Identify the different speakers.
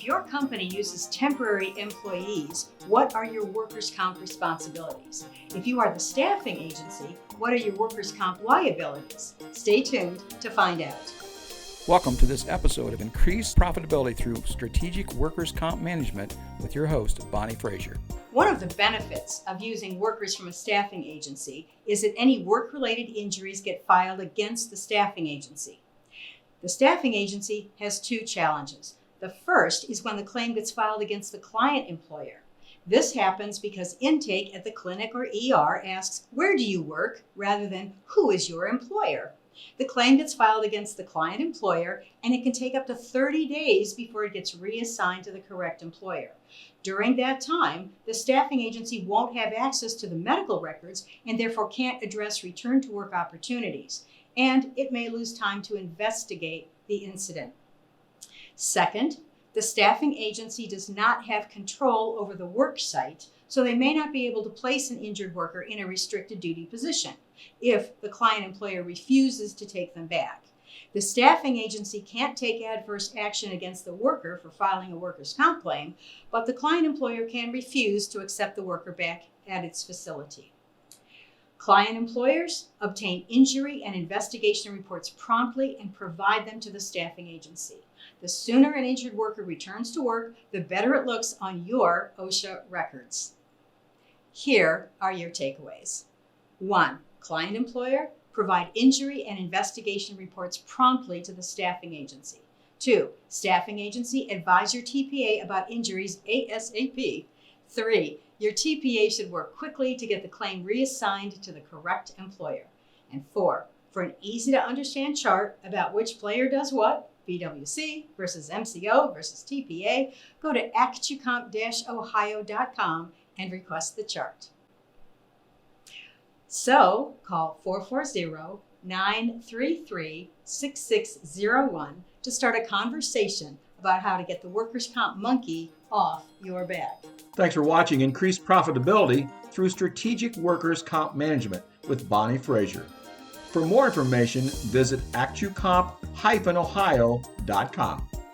Speaker 1: your company uses temporary employees, what are your workers' comp responsibilities? If you are the staffing agency, what are your workers' comp liabilities? Stay tuned to find out.
Speaker 2: Welcome to this episode of Increased Profitability Through Strategic Workers' Comp Management with your host, Bonnie Frazier.
Speaker 1: One of the benefits of using workers from a staffing agency is that any work-related injuries get filed against the staffing agency. The staffing agency has two challenges. The first is when the claim gets filed against the client employer. This happens because intake at the clinic or ER asks, "Where do you work?" rather than "Who is your employer?" The claim gets filed against the client employer, and it can take up to 30 days before it gets reassigned to the correct employer. During that time, the staffing agency won't have access to the medical records and therefore can't address return to work opportunities, and it may lose time to investigate the incident. Second, the staffing agency does not have control over the work site, so they may not be able to place an injured worker in a restricted duty position if the client employer refuses to take them back. The staffing agency can't take adverse action against the worker for filing a workers' comp claim, but the client employer can refuse to accept the worker back at its facility. Client employers obtain injury and investigation reports promptly and provide them to the staffing agency. The sooner an injured worker returns to work, the better it looks on your OSHA records. Here are your takeaways. 1. Client employer, provide injury and investigation reports promptly to the staffing agency. 2. Staffing agency, advise your TPA about injuries ASAP. 3. Your TPA should work quickly to get the claim reassigned to the correct employer. And 4. For an easy to understand chart about which player does what, BWC versus MCO versus TPA, go to actucomp-ohio.com and request the chart. So call 440-933-6601 to start a conversation about how to get the workers' comp monkey off your back.
Speaker 3: Thanks for watching Increased Profitability Through Strategic Workers' Comp Management with Bonnie Frazier. For more information, visit actucomp-ohio.com.